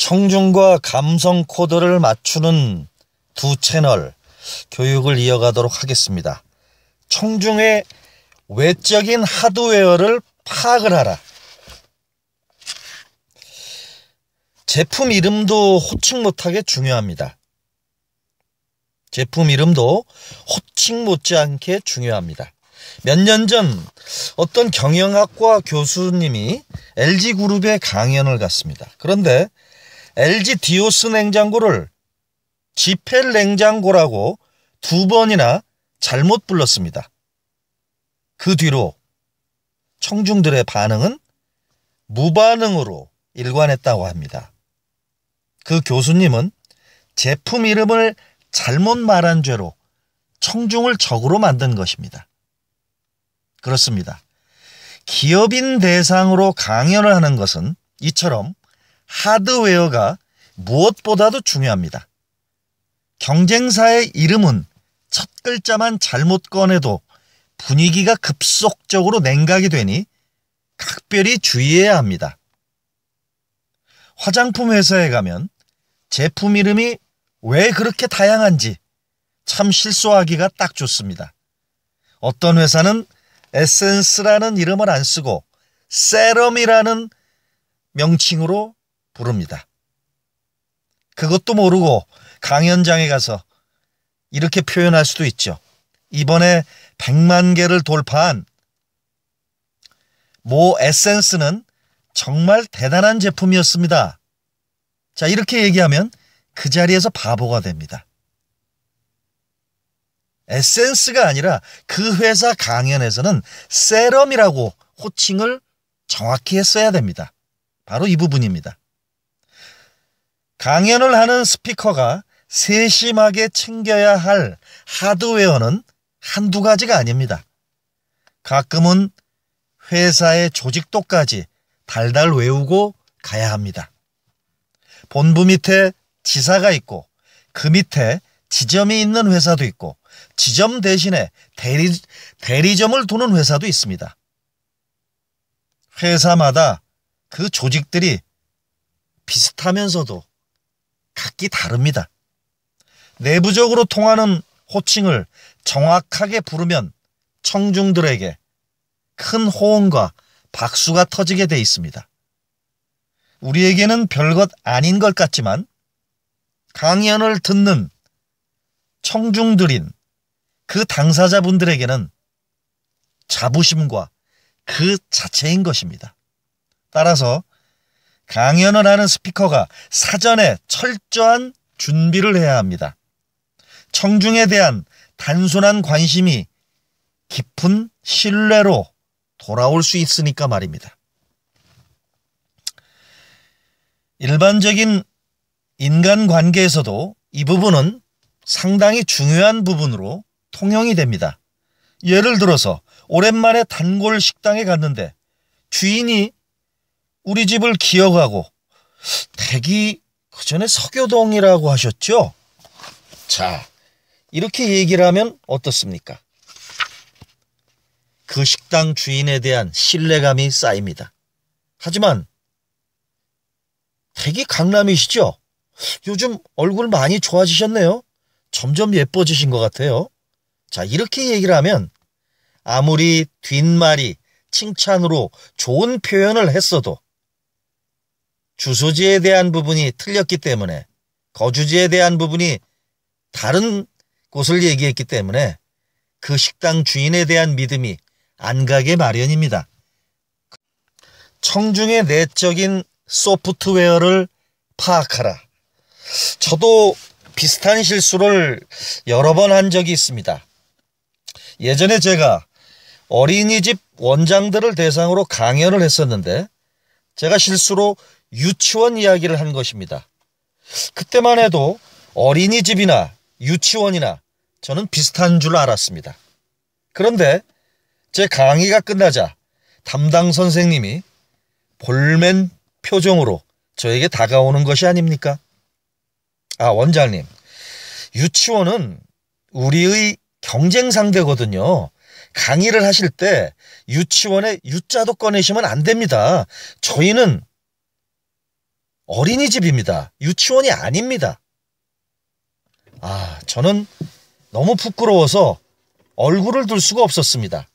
청중과 감성 코드를 맞추는 두 채널 교육을 이어가도록 하겠습니다. 청중의 외적인 하드웨어를 파악을 하라. 제품 이름도 호칭 못하게 중요합니다. 제품 이름도 호칭 못지않게 중요합니다. 몇 년 전 어떤 경영학과 교수님이 LG그룹에 강연을 갔습니다. 그런데 LG 디오스 냉장고를 지펠 냉장고라고 2번이나 잘못 불렀습니다. 그 뒤로 청중들의 반응은 무반응으로 일관했다고 합니다. 그 교수님은 제품 이름을 잘못 말한 죄로 청중을 적으로 만든 것입니다. 그렇습니다. 기업인 대상으로 강연을 하는 것은 이처럼 하드웨어가 무엇보다도 중요합니다. 경쟁사의 이름은 첫 글자만 잘못 꺼내도 분위기가 급속적으로 냉각이 되니 각별히 주의해야 합니다. 화장품 회사에 가면 제품 이름이 왜 그렇게 다양한지 참 실소하기가 딱 좋습니다. 어떤 회사는 에센스라는 이름을 안 쓰고 세럼이라는 명칭으로 부릅니다. 그것도 모르고 강연장에 가서 이렇게 표현할 수도 있죠. 이번에 100만 개를 돌파한 모 에센스는 정말 대단한 제품이었습니다. 자, 이렇게 얘기하면 그 자리에서 바보가 됩니다. 에센스가 아니라 그 회사 강연에서는 세럼이라고 호칭을 정확히 했어야 됩니다. 바로 이 부분입니다. 강연을 하는 스피커가 세심하게 챙겨야 할 하드웨어는 한두 가지가 아닙니다. 가끔은 회사의 조직도까지 달달 외우고 가야 합니다. 본부 밑에 지사가 있고 그 밑에 지점이 있는 회사도 있고 지점 대신에 대리점을 두는 회사도 있습니다. 회사마다 그 조직들이 비슷하면서도 각기 다릅니다. 내부적으로 통하는 호칭을 정확하게 부르면 청중들에게 큰 호응과 박수가 터지게 돼 있습니다. 우리에게는 별것 아닌 것 같지만 강연을 듣는 청중들인 그 당사자분들에게는 자부심과 그 자체인 것입니다. 따라서 강연을 하는 스피커가 사전에 철저한 준비를 해야 합니다. 청중에 대한 단순한 관심이 깊은 신뢰로 돌아올 수 있으니까 말입니다. 일반적인 인간관계에서도 이 부분은 상당히 중요한 부분으로 통용이 됩니다. 예를 들어서 오랜만에 단골 식당에 갔는데 주인이 우리 집을 기억하고 댁이 그전에 서교동이라고 하셨죠? 자, 이렇게 얘기를 하면 어떻습니까? 그 식당 주인에 대한 신뢰감이 쌓입니다. 하지만 댁이 강남이시죠? 요즘 얼굴 많이 좋아지셨네요. 점점 예뻐지신 것 같아요. 자, 이렇게 얘기를 하면 아무리 뒷말이 칭찬으로 좋은 표현을 했어도 주소지에 대한 부분이 틀렸기 때문에 거주지에 대한 부분이 다른 곳을 얘기했기 때문에 그 식당 주인에 대한 믿음이 안 가게 마련입니다. 청중의 내적인 소프트웨어를 파악하라. 저도 비슷한 실수를 여러 번 한 적이 있습니다. 예전에 제가 어린이집 원장들을 대상으로 강연을 했었는데 제가 실수로 유치원 이야기를 한 것입니다. 그때만 해도 어린이집이나 유치원이나 저는 비슷한 줄 알았습니다. 그런데 제 강의가 끝나자 담당 선생님이 볼멘 표정으로 저에게 다가오는 것이 아닙니까? 아, 원장님, 유치원은 우리의 경쟁 상대거든요. 강의를 하실 때 유치원에 유자도 꺼내시면 안 됩니다. 저희는 어린이집입니다. 유치원이 아닙니다. 저는 너무 부끄러워서 얼굴을 들 수가 없었습니다.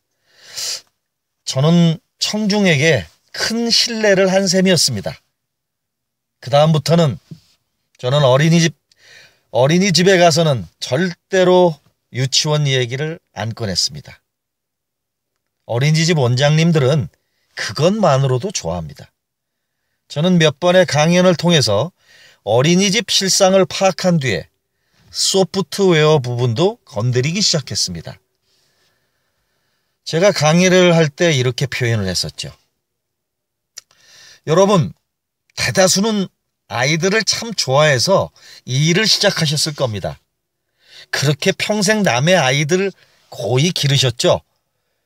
저는 청중에게 큰 신뢰를 한 셈이었습니다. 그 다음부터는 저는 어린이집에 가서는 절대로 유치원 얘기를 안 꺼냈습니다. 어린이집 원장님들은 그것만으로도 좋아합니다. 저는 몇 번의 강연을 통해서 어린이집 실상을 파악한 뒤에 소프트웨어 부분도 건드리기 시작했습니다. 제가 강의를 할 때 이렇게 표현을 했었죠. 여러분, 대다수는 아이들을 참 좋아해서 이 일을 시작하셨을 겁니다. 그렇게 평생 남의 아이들을 고이 기르셨죠?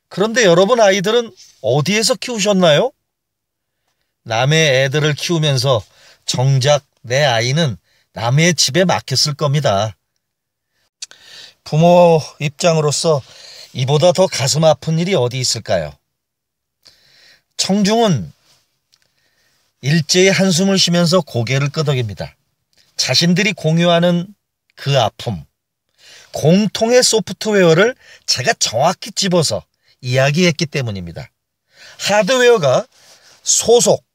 그런데 여러분 아이들은 어디에서 키우셨나요? 남의 애들을 키우면서 정작 내 아이는 남의 집에 맡겼을 겁니다. 부모 입장으로서 이보다 더 가슴 아픈 일이 어디 있을까요? 청중은 일제히 한숨을 쉬면서 고개를 끄덕입니다. 자신들이 공유하는 그 아픔, 공통의 소프트웨어를 제가 정확히 집어서 이야기했기 때문입니다. 하드웨어가 소속,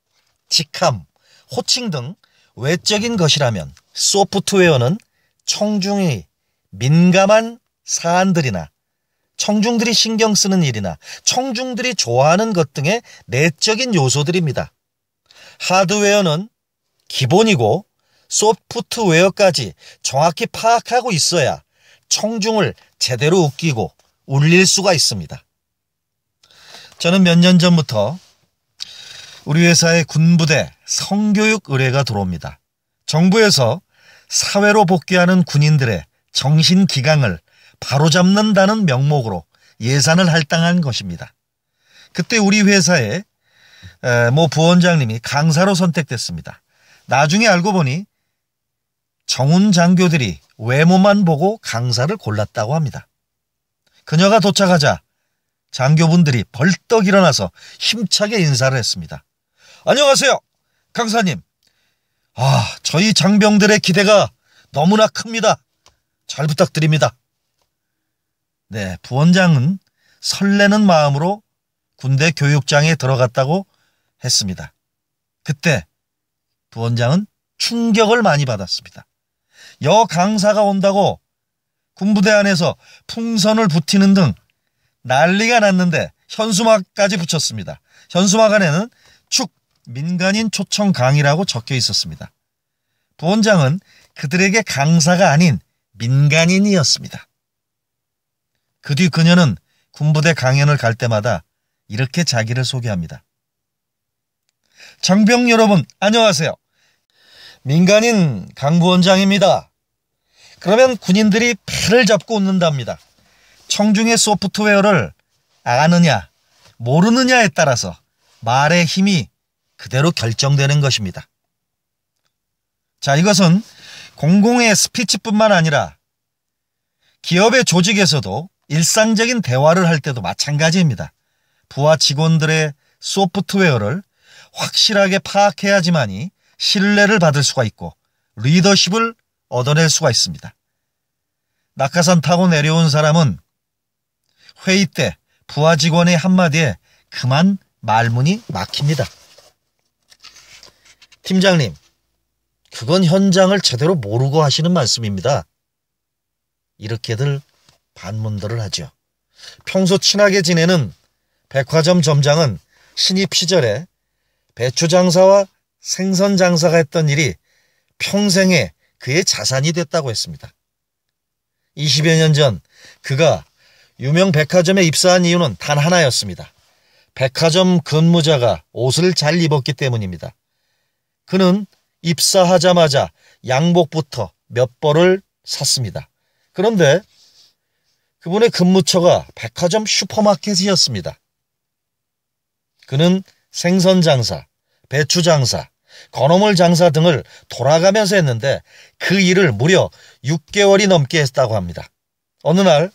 직함, 호칭 등 외적인 것이라면 소프트웨어는 청중이 민감한 사안들이나 청중들이 신경 쓰는 일이나 청중들이 좋아하는 것 등의 내적인 요소들입니다. 하드웨어는 기본이고 소프트웨어까지 정확히 파악하고 있어야 청중을 제대로 웃기고 울릴 수가 있습니다. 저는 몇 년 전부터 우리 회사의 군부대 성교육 의뢰가 들어옵니다. 정부에서 사회로 복귀하는 군인들의 정신기강을 바로잡는다는 명목으로 예산을 할당한 것입니다. 그때 우리 회사의 모 부원장님이 강사로 선택됐습니다. 나중에 알고 보니 정훈 장교들이 외모만 보고 강사를 골랐다고 합니다. 그녀가 도착하자 장교분들이 벌떡 일어나서 힘차게 인사를 했습니다. 안녕하세요, 강사님. 저희 장병들의 기대가 너무나 큽니다. 잘 부탁드립니다. 네, 부원장은 설레는 마음으로 군대 교육장에 들어갔다고 했습니다. 그때 부원장은 충격을 많이 받았습니다. 여강사가 온다고 군부대 안에서 풍선을 붙이는 등 난리가 났는데 현수막까지 붙였습니다. 현수막 안에는 축 민간인 초청 강의라고 적혀 있었습니다. 부원장은 그들에게 강사가 아닌 민간인이었습니다. 그 뒤 그녀는 군부대 강연을 갈 때마다 이렇게 자기를 소개합니다. 장병 여러분, 안녕하세요. 민간인 강 부원장입니다. 그러면 군인들이 패를 잡고 웃는답니다. 청중의 소프트웨어를 아느냐 모르느냐에 따라서 말의 힘이 그대로 결정되는 것입니다. 자, 이것은 공공의 스피치뿐만 아니라 기업의 조직에서도 일상적인 대화를 할 때도 마찬가지입니다. 부하 직원들의 소프트웨어를 확실하게 파악해야지만이 신뢰를 받을 수가 있고 리더십을 얻어낼 수가 있습니다. 낙하산 타고 내려온 사람은 회의 때 부하 직원의 한마디에 그만 말문이 막힙니다. 팀장님, 그건 현장을 제대로 모르고 하시는 말씀입니다. 이렇게들 반문들을 하죠. 평소 친하게 지내는 백화점 점장은 신입 시절에 배추 장사와 생선 장사가 했던 일이 평생에 그의 자산이 됐다고 했습니다. 20여 년 전 그가 유명 백화점에 입사한 이유는 단 하나였습니다. 백화점 근무자가 옷을 잘 입었기 때문입니다. 그는 입사하자마자 양복부터 몇 벌을 샀습니다. 그런데 그분의 근무처가 백화점 슈퍼마켓이었습니다. 그는 생선 장사, 배추 장사, 건어물 장사 등을 돌아가면서 했는데 그 일을 무려 6개월이 넘게 했다고 합니다. 어느 날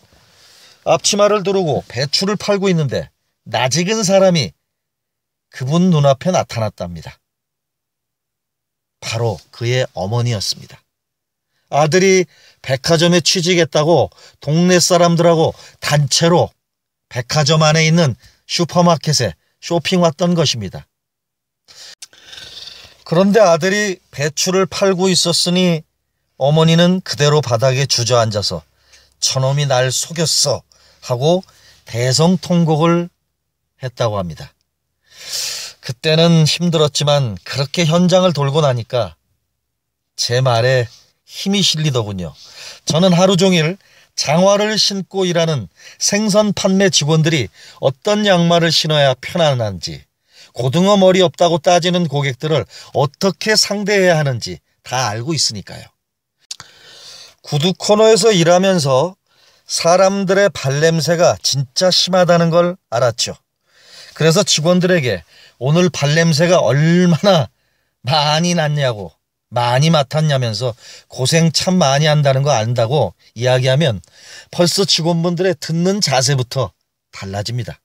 앞치마를 두르고 배추를 팔고 있는데 낯익은 사람이 그분 눈앞에 나타났답니다. 바로 그의 어머니였습니다. 아들이 백화점에 취직했다고 동네 사람들하고 단체로 백화점 안에 있는 슈퍼마켓에 쇼핑 왔던 것입니다. 그런데 아들이 배추를 팔고 있었으니 어머니는 그대로 바닥에 주저앉아서 저놈이 날 속였어 하고 대성통곡을 했다고 합니다. 그때는 힘들었지만 그렇게 현장을 돌고 나니까 제 말에 힘이 실리더군요. 저는 하루 종일 장화를 신고 일하는 생선 판매 직원들이 어떤 양말을 신어야 편안한지, 고등어 머리 없다고 따지는 고객들을 어떻게 상대해야 하는지 다 알고 있으니까요. 구두 코너에서 일하면서 사람들의 발냄새가 진짜 심하다는 걸 알았죠. 그래서 직원들에게 오늘 발냄새가 얼마나 많이 났냐고, 많이 맡았냐면서 고생 참 많이 한다는 거 안다고 이야기하면 벌써 직원분들의 듣는 자세부터 달라집니다.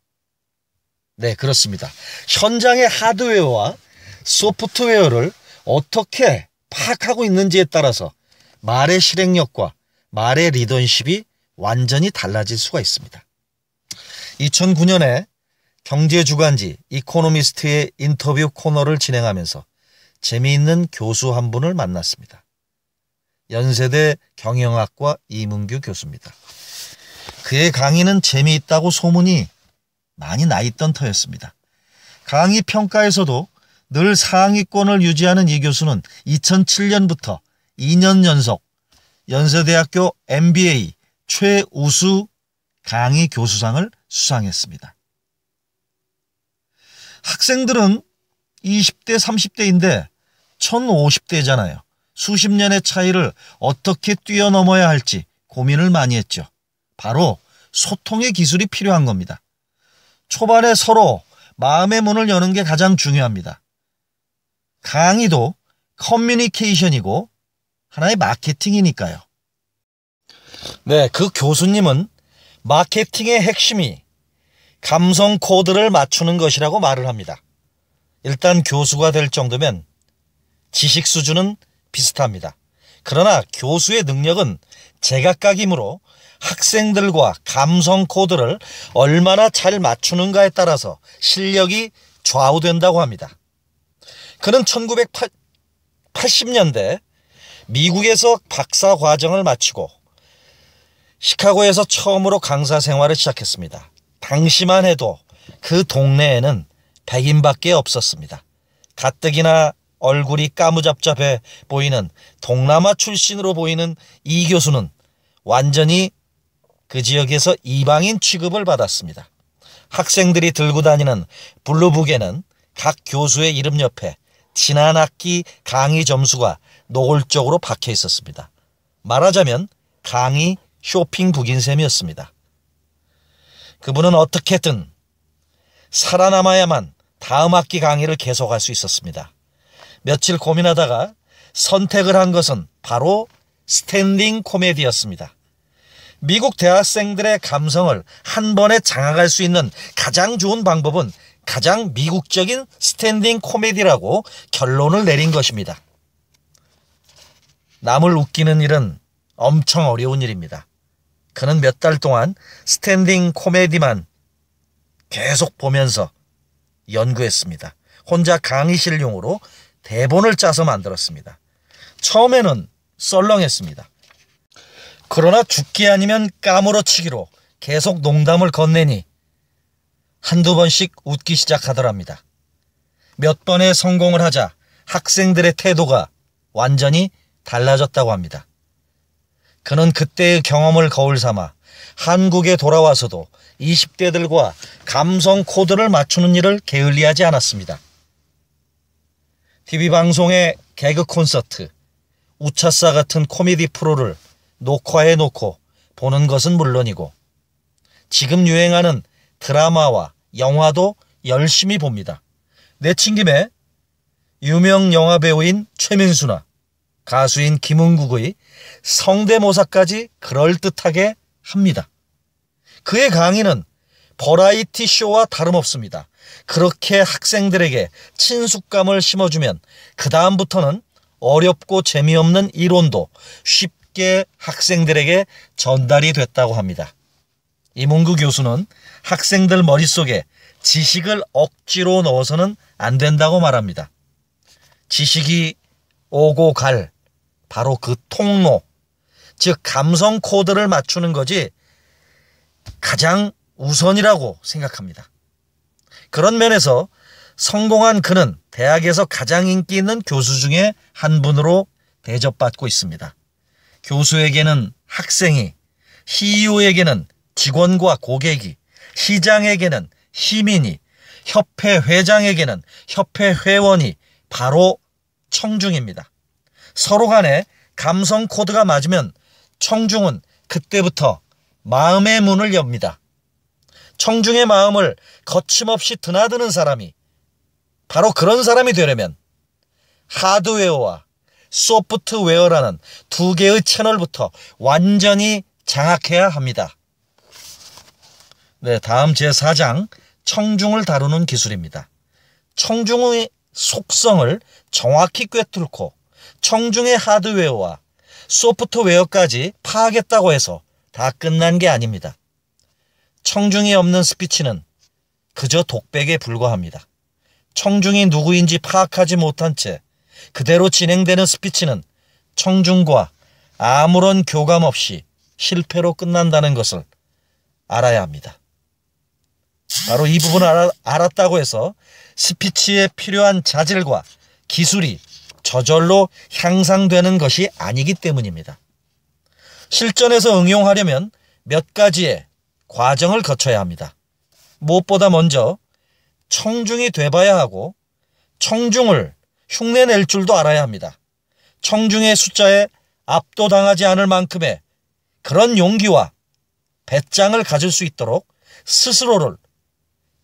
네, 그렇습니다. 현장의 하드웨어와 소프트웨어를 어떻게 파악하고 있는지에 따라서 말의 실행력과 말의 리더십이 완전히 달라질 수가 있습니다. 2009년에 경제주간지 이코노미스트의 인터뷰 코너를 진행하면서 재미있는 교수 한 분을 만났습니다. 연세대 경영학과 이문규 교수입니다. 그의 강의는 재미있다고 소문이 많이 나 있던 터였습니다. 강의 평가에서도 늘 상위권을 유지하는 이 교수는 2007년부터 2년 연속 연세대학교 MBA 최우수 강의 교수상을 수상했습니다. 학생들은 20대, 30대인데 1050대잖아요. 수십 년의 차이를 어떻게 뛰어넘어야 할지 고민을 많이 했죠. 바로 소통의 기술이 필요한 겁니다. 초반에 서로 마음의 문을 여는 게 가장 중요합니다. 강의도 커뮤니케이션이고 하나의 마케팅이니까요. 네, 그 교수님은 마케팅의 핵심이 감성 코드를 맞추는 것이라고 말을 합니다. 일단 교수가 될 정도면 지식 수준은 비슷합니다. 그러나 교수의 능력은 제각각이므로 학생들과 감성 코드를 얼마나 잘 맞추는가에 따라서 실력이 좌우된다고 합니다. 그는 1980년대 미국에서 박사 과정을 마치고 시카고에서 처음으로 강사 생활을 시작했습니다. 당시만 해도 그 동네에는 백인밖에 없었습니다. 가뜩이나 얼굴이 까무잡잡해 보이는 동남아 출신으로 보이는 이 교수는 완전히 그 지역에서 이방인 취급을 받았습니다. 학생들이 들고 다니는 블루북에는 각 교수의 이름 옆에 지난 학기 강의 점수가 노골적으로 박혀 있었습니다. 말하자면 강의 쇼핑북인 셈이었습니다. 그분은 어떻게든 살아남아야만 다음 학기 강의를 계속할 수 있었습니다. 며칠 고민하다가 선택을 한 것은 바로 스탠딩 코미디였습니다. 미국 대학생들의 감성을 한 번에 장악할 수 있는 가장 좋은 방법은 가장 미국적인 스탠딩 코미디라고 결론을 내린 것입니다. 남을 웃기는 일은 엄청 어려운 일입니다. 그는 몇 달 동안 스탠딩 코미디만 계속 보면서 연구했습니다. 혼자 강의실용으로 대본을 짜서 만들었습니다. 처음에는 썰렁했습니다. 그러나 죽기 아니면 까무러치기로 계속 농담을 건네니 한두 번씩 웃기 시작하더랍니다. 몇 번의 성공을 하자 학생들의 태도가 완전히 달라졌다고 합니다. 그는 그때의 경험을 거울 삼아 한국에 돌아와서도 20대들과 감성 코드를 맞추는 일을 게을리하지 않았습니다. TV방송의 개그 콘서트, 우차싸 같은 코미디 프로를 녹화해놓고 보는 것은 물론이고 지금 유행하는 드라마와 영화도 열심히 봅니다. 내친 김에 유명 영화배우인 최민수나 가수인 김은국의 성대모사까지 그럴듯하게 합니다. 그의 강의는 버라이티 쇼와 다름없습니다. 그렇게 학생들에게 친숙감을 심어주면 그 다음부터는 어렵고 재미없는 이론도 쉽게 학생들에게 전달이 됐다고 합니다. 이문구 교수는 학생들 머릿속에 지식을 억지로 넣어서는 안 된다고 말합니다. 지식이 오고 갈 바로 그 통로, 즉 감성 코드를 맞추는 것이 가장 우선이라고 생각합니다. 그런 면에서 성공한 그는 대학에서 가장 인기 있는 교수 중에 한 분으로 대접받고 있습니다. 교수에게는 학생이, CEO에게는 직원과 고객이, 시장에게는 시민이, 협회 회장에게는 협회 회원이 바로 청중입니다. 서로 간에 감성 코드가 맞으면 청중은 그때부터 마음의 문을 엽니다. 청중의 마음을 거침없이 드나드는 사람이, 바로 그런 사람이 되려면 하드웨어와 소프트웨어라는 두 개의 채널부터 완전히 장악해야 합니다. 네, 다음 제4장 청중을 다루는 기술입니다. 청중의 속성을 정확히 꿰뚫고 청중의 하드웨어와 소프트웨어까지 파악했다고 해서 다 끝난 게 아닙니다. 청중이 없는 스피치는 그저 독백에 불과합니다. 청중이 누구인지 파악하지 못한 채 그대로 진행되는 스피치는 청중과 아무런 교감 없이 실패로 끝난다는 것을 알아야 합니다. 바로 이 부분을 알았다고 해서 스피치에 필요한 자질과 기술이 저절로 향상되는 것이 아니기 때문입니다. 실전에서 응용하려면 몇 가지의 과정을 거쳐야 합니다. 무엇보다 먼저 청중이 돼봐야 하고 청중을 흉내낼 줄도 알아야 합니다. 청중의 숫자에 압도당하지 않을 만큼의 그런 용기와 배짱을 가질 수 있도록 스스로를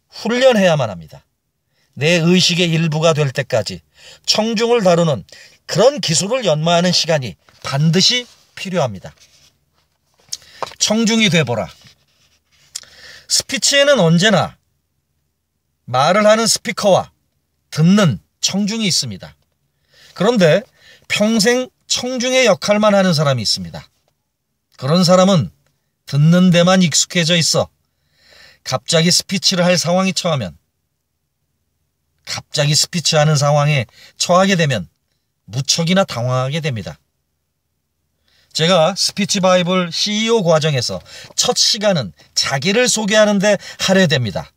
훈련해야만 합니다. 내 의식의 일부가 될 때까지 청중을 다루는 그런 기술을 연마하는 시간이 반드시 필요합니다. 청중이 돼보라. 스피치에는 언제나 말을 하는 스피커와 듣는 청중이 있습니다. 그런데 평생 청중의 역할만 하는 사람이 있습니다. 그런 사람은 듣는 데만 익숙해져 있어 갑자기 스피치를 할 상황이 처하면, 갑자기 스피치하는 상황에 처하게 되면 무척이나 당황하게 됩니다. 제가 스피치 바이블 CEO 과정에서 첫 시간은 자기를 소개하는데 할애됩니다.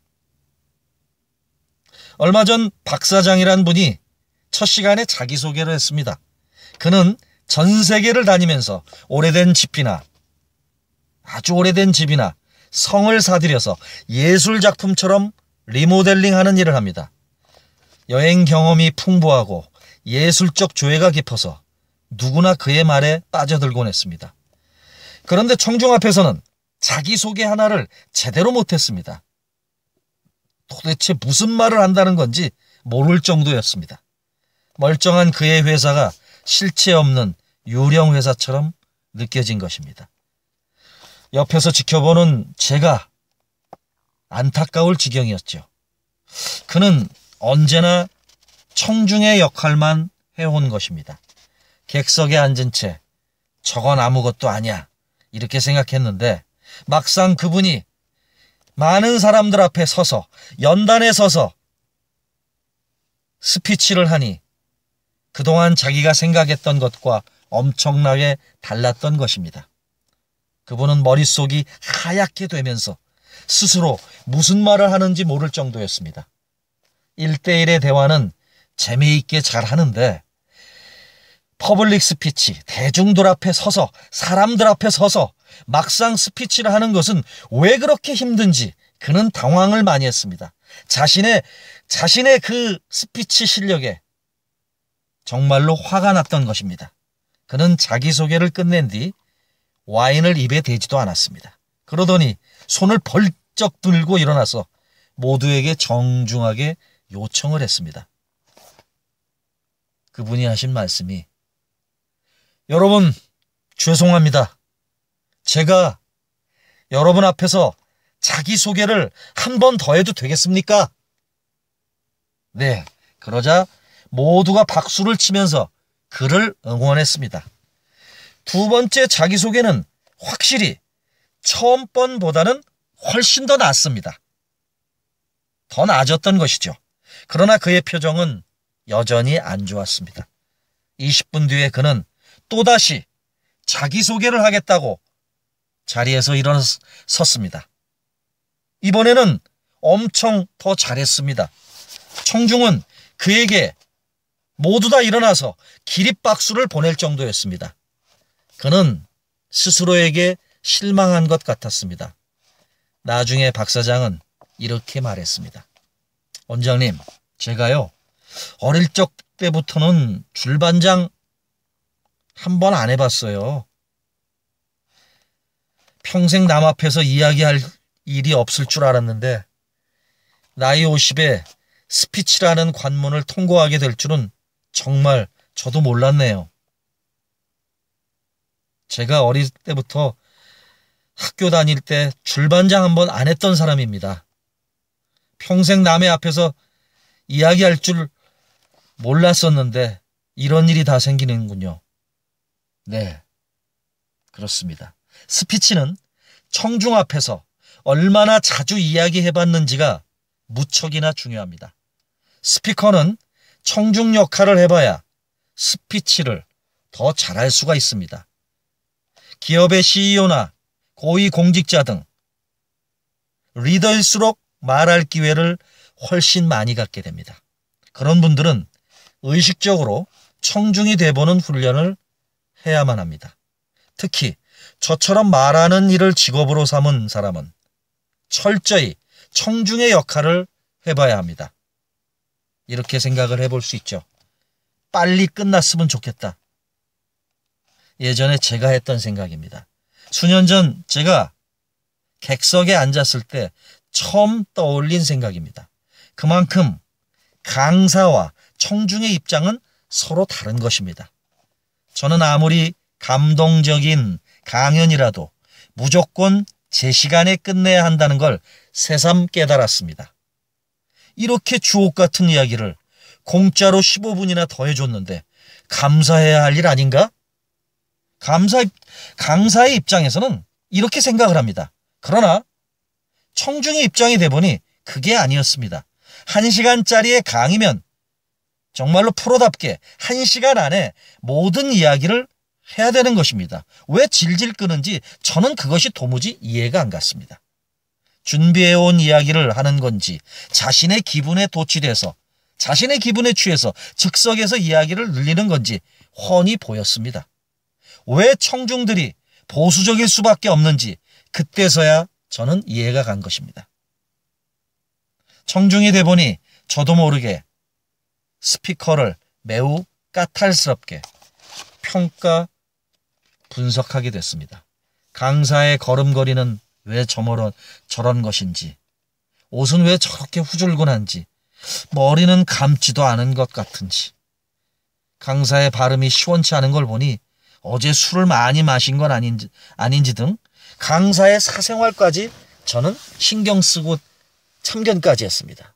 얼마 전 박 사장이란 분이 첫 시간에 자기소개를 했습니다. 그는 전 세계를 다니면서 오래된 집이나 아주 오래된 집이나 성을 사들여서 예술작품처럼 리모델링하는 일을 합니다. 여행 경험이 풍부하고 예술적 조예가 깊어서 누구나 그의 말에 빠져들곤 했습니다. 그런데 청중 앞에서는 자기소개 하나를 제대로 못했습니다. 도대체 무슨 말을 한다는 건지 모를 정도였습니다. 멀쩡한 그의 회사가 실체 없는 유령 회사처럼 느껴진 것입니다. 옆에서 지켜보는 제가 안타까울 지경이었죠. 그는 언제나 청중의 역할만 해온 것입니다. 객석에 앉은 채 저건 아무것도 아니야 이렇게 생각했는데 막상 그분이 많은 사람들 앞에 서서 연단에 서서 스피치를 하니 그동안 자기가 생각했던 것과 엄청나게 달랐던 것입니다. 그분은 머릿속이 하얗게 되면서 스스로 무슨 말을 하는지 모를 정도였습니다. 1대1의 대화는 재미있게 잘 하는데 퍼블릭 스피치, 대중들 앞에 서서 사람들 앞에 서서 막상 스피치를 하는 것은 왜 그렇게 힘든지 그는 당황을 많이 했습니다. 자신의 그 스피치 실력에 정말로 화가 났던 것입니다. 그는 자기소개를 끝낸 뒤 와인을 입에 대지도 않았습니다. 그러더니 손을 벌쩍 들고 일어나서 모두에게 정중하게 요청을 했습니다. 그분이 하신 말씀이 여러분 죄송합니다. 제가 여러분 앞에서 자기소개를 한 번 더 해도 되겠습니까? 네, 그러자 모두가 박수를 치면서 그를 응원했습니다. 두 번째 자기소개는 확실히 처음 번보다는 훨씬 더 낫습니다. 더 나아졌던 것이죠. 그러나 그의 표정은 여전히 안 좋았습니다. 20분 뒤에 그는 또다시 자기소개를 하겠다고 자리에서 일어섰습니다. 이번에는 엄청 더 잘했습니다. 청중은 그에게 모두 다 일어나서 기립박수를 보낼 정도였습니다. 그는 스스로에게 실망한 것 같았습니다. 나중에 박 사장은 이렇게 말했습니다. 원장님, 제가요 어릴 적 때부터는 줄반장 한 번 안 해봤어요. 평생 남 앞에서 이야기할 일이 없을 줄 알았는데 나이 50에 스피치라는 관문을 통과하게 될 줄은 정말 저도 몰랐네요. 제가 어릴 때부터 학교 다닐 때 줄반장 한 번 안 했던 사람입니다. 평생 남의 앞에서 이야기할 줄 몰랐었는데 이런 일이 다 생기는군요. 네, 그렇습니다. 스피치는 청중 앞에서 얼마나 자주 이야기해봤는지가 무척이나 중요합니다. 스피커는 청중 역할을 해봐야 스피치를 더 잘할 수가 있습니다. 기업의 CEO나 고위공직자 등 리더일수록 말할 기회를 훨씬 많이 갖게 됩니다. 그런 분들은 의식적으로 청중이 돼보는 훈련을 해야만 합니다. 특히 저처럼 말하는 일을 직업으로 삼은 사람은 철저히 청중의 역할을 해봐야 합니다. 이렇게 생각을 해볼 수 있죠. 빨리 끝났으면 좋겠다. 예전에 제가 했던 생각입니다. 수년 전 제가 객석에 앉았을 때 처음 떠올린 생각입니다. 그만큼 강사와 청중의 입장은 서로 다른 것입니다. 저는 아무리 감동적인 강연이라도 무조건 제 시간에 끝내야 한다는 걸 새삼 깨달았습니다. 이렇게 주옥 같은 이야기를 공짜로 15분이나 더 해줬는데 감사해야 할 일 아닌가? 강사의 입장에서는 이렇게 생각을 합니다. 그러나 청중의 입장이 돼보니 그게 아니었습니다. 1시간짜리의 강의면 정말로 프로답게 1시간 안에 모든 이야기를 해야 되는 것입니다. 왜 질질 끄는지 저는 그것이 도무지 이해가 안 갔습니다. 준비해온 이야기를 하는 건지 자신의 기분에 도취돼서 자신의 기분에 취해서 즉석에서 이야기를 늘리는 건지 훤히 보였습니다. 왜 청중들이 보수적일 수밖에 없는지 그때서야 저는 이해가 간 것입니다. 청중이 돼보니 저도 모르게 스피커를 매우 까탈스럽게 평가 분석하게 됐습니다. 강사의 걸음걸이는 왜 저런 것인지, 옷은 왜 저렇게 후줄근한지, 머리는 감지도 않은 것 같은지, 강사의 발음이 시원치 않은 걸 보니 어제 술을 많이 마신 건 아닌지 등 강사의 사생활까지 저는 신경 쓰고 참견까지 했습니다.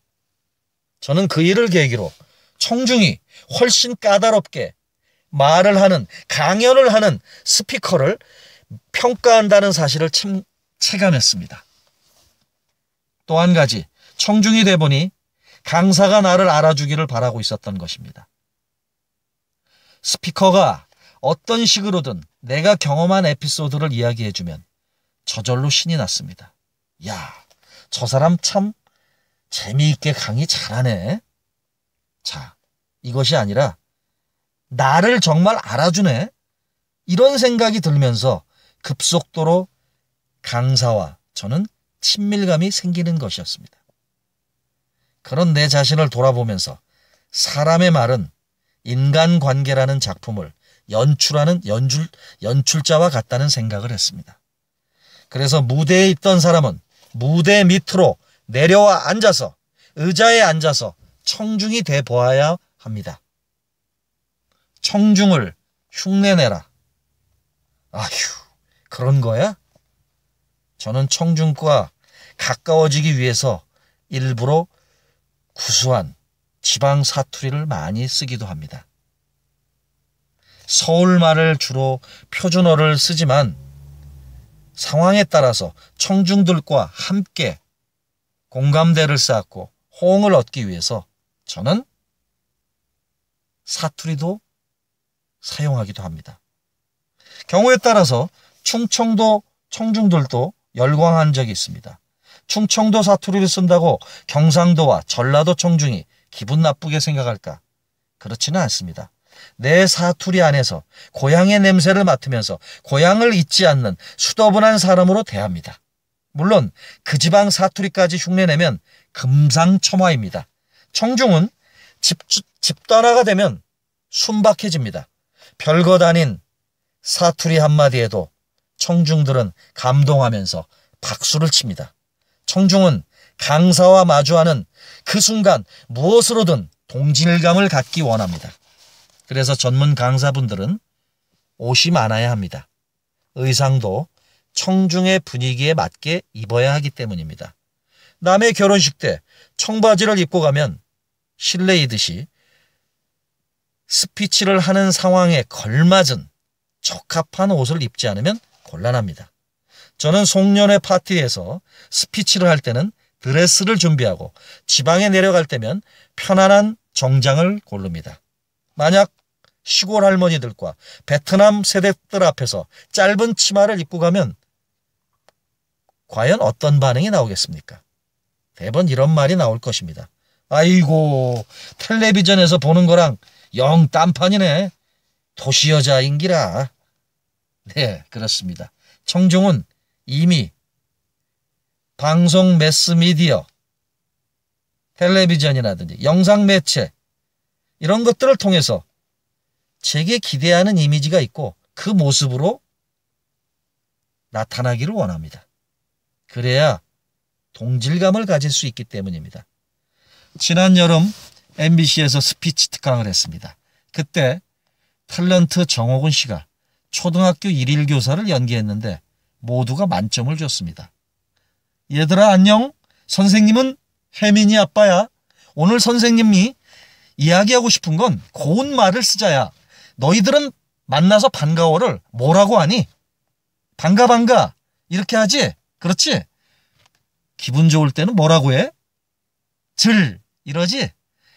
저는 그 일을 계기로 청중이 훨씬 까다롭게 말을 하는, 강연을 하는 스피커를 평가한다는 사실을 체감했습니다. 또 한 가지, 청중이 돼보니 강사가 나를 알아주기를 바라고 있었던 것입니다. 스피커가 어떤 식으로든 내가 경험한 에피소드를 이야기해주면 저절로 신이 났습니다. 야, 저 사람 참 재미있게 강의 잘하네. 자, 이것이 아니라 나를 정말 알아주네. 이런 생각이 들면서 급속도로 강사와 저는 친밀감이 생기는 것이었습니다. 그런 내 자신을 돌아보면서 사람의 말은 인간관계라는 작품을 연출하는 연출자와 같다는 생각을 했습니다. 그래서 무대에 있던 사람은 무대 밑으로 내려와 앉아서 의자에 앉아서 청중이 돼 보아야 합니다. 청중을 흉내내라. 아휴, 그런 거야? 저는 청중과 가까워지기 위해서 일부러 구수한 지방 사투리를 많이 쓰기도 합니다. 서울말을 주로 표준어를 쓰지만 상황에 따라서 청중들과 함께 공감대를 쌓고 호응을 얻기 위해서 저는 사투리도 사용하기도 합니다. 경우에 따라서 충청도 청중들도 열광한 적이 있습니다. 충청도 사투리를 쓴다고 경상도와 전라도 청중이 기분 나쁘게 생각할까? 그렇지는 않습니다. 내 사투리 안에서 고향의 냄새를 맡으면서 고향을 잊지 않는 수더분한 사람으로 대합니다. 물론 그 지방 사투리까지 흉내내면 금상첨화입니다. 청중은 집단화가 되면 순박해집니다. 별것 아닌 사투리 한마디에도 청중들은 감동하면서 박수를 칩니다. 청중은 강사와 마주하는 그 순간 무엇으로든 동질감을 갖기 원합니다. 그래서 전문 강사분들은 옷이 많아야 합니다. 의상도 청중의 분위기에 맞게 입어야 하기 때문입니다. 남의 결혼식 때 청바지를 입고 가면 실례이듯이 스피치를 하는 상황에 걸맞은 적합한 옷을 입지 않으면 곤란합니다. 저는 송년회 파티에서 스피치를 할 때는 드레스를 준비하고 지방에 내려갈 때면 편안한 정장을 고릅니다. 만약 시골 할머니들과 베트남 세대들 앞에서 짧은 치마를 입고 가면 과연 어떤 반응이 나오겠습니까? 대번 이런 말이 나올 것입니다. 아이고, 텔레비전에서 보는 거랑 영 딴판이네. 도시 여자인기라. 네, 그렇습니다. 청중은 이미 방송 매스미디어, 텔레비전이라든지 영상매체 이런 것들을 통해서 제게 기대하는 이미지가 있고 그 모습으로 나타나기를 원합니다. 그래야 동질감을 가질 수 있기 때문입니다. 지난 여름 MBC에서 스피치 특강을 했습니다. 그때 탤런트 정옥은 씨가 초등학교 1일 교사를 연기했는데 모두가 만점을 줬습니다. 얘들아 안녕. 선생님은 혜민이 아빠야. 오늘 선생님이 이야기하고 싶은 건 고운 말을 쓰자야. 너희들은 만나서 반가워를 뭐라고 하니? 반가 이렇게 하지? 그렇지? 기분 좋을 때는 뭐라고 해? 이러지?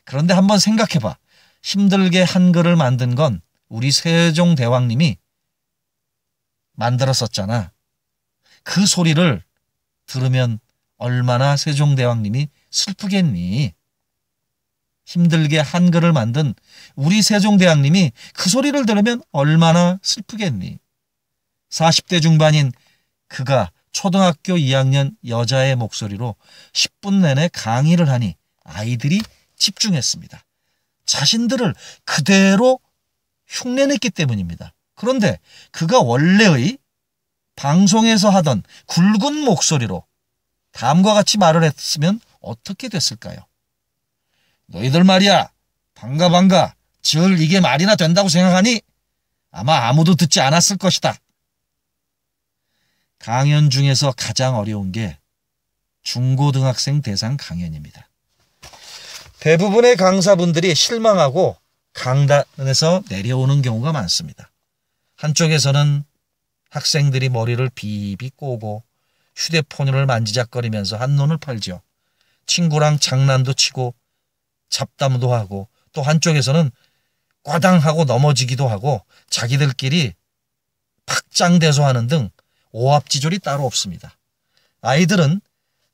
그런데 한번 생각해봐. 힘들게 한글을 만든 건 우리 세종대왕님이 만들었었잖아. 그 소리를 들으면 얼마나 세종대왕님이 슬프겠니? 힘들게 한글을 만든 우리 세종대왕님이 그 소리를 들으면 얼마나 슬프겠니? 40대 중반인 그가 초등학교 2학년 여자의 목소리로 10분 내내 강의를 하니 아이들이 집중했습니다. 자신들을 그대로 흉내냈기 때문입니다. 그런데 그가 원래의 방송에서 하던 굵은 목소리로 다음과 같이 말을 했으면 어떻게 됐을까요? 너희들 말이야. 반가. 이게 말이나 된다고 생각하니? 아마 아무도 듣지 않았을 것이다. 강연 중에서 가장 어려운 게 중고등학생 대상 강연입니다. 대부분의 강사분들이 실망하고 강단에서 내려오는 경우가 많습니다. 한쪽에서는 학생들이 머리를 비비 꼬고 휴대폰을 만지작거리면서 한눈을 팔죠. 친구랑 장난도 치고 잡담도 하고 또 한쪽에서는 꽈당하고 넘어지기도 하고 자기들끼리 팍장대소하는 등 오합지졸이 따로 없습니다. 아이들은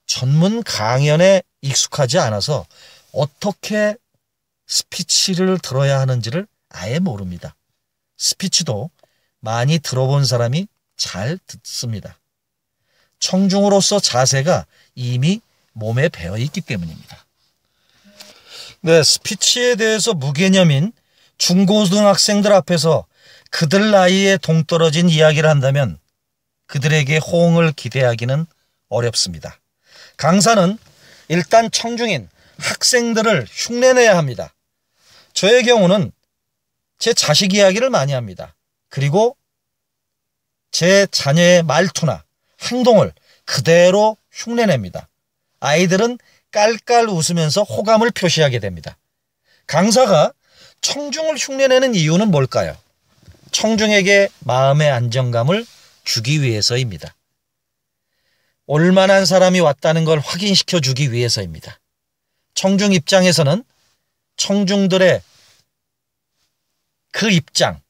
전문 강연에 익숙하지 않아서 어떻게 스피치를 들어야 하는지를 아예 모릅니다. 스피치도 많이 들어본 사람이 잘 듣습니다. 청중으로서 자세가 이미 몸에 배어 있기 때문입니다. 네, 스피치에 대해서 무개념인 중고등학생들 앞에서 그들 나이에 동떨어진 이야기를 한다면 그들에게 호응을 기대하기는 어렵습니다. 강사는 일단 청중인 학생들을 흉내내야 합니다. 저의 경우는 제 자식 이야기를 많이 합니다. 그리고 제 자녀의 말투나 행동을 그대로 흉내냅니다. 아이들은 깔깔 웃으면서 호감을 표시하게 됩니다. 강사가 청중을 흉내내는 이유는 뭘까요? 청중에게 마음의 안정감을 주기 위해서입니다. 올만한 사람이 왔다는 걸 확인시켜 주기 위해서입니다. 청중 입장에서는 청중들의 그 입장,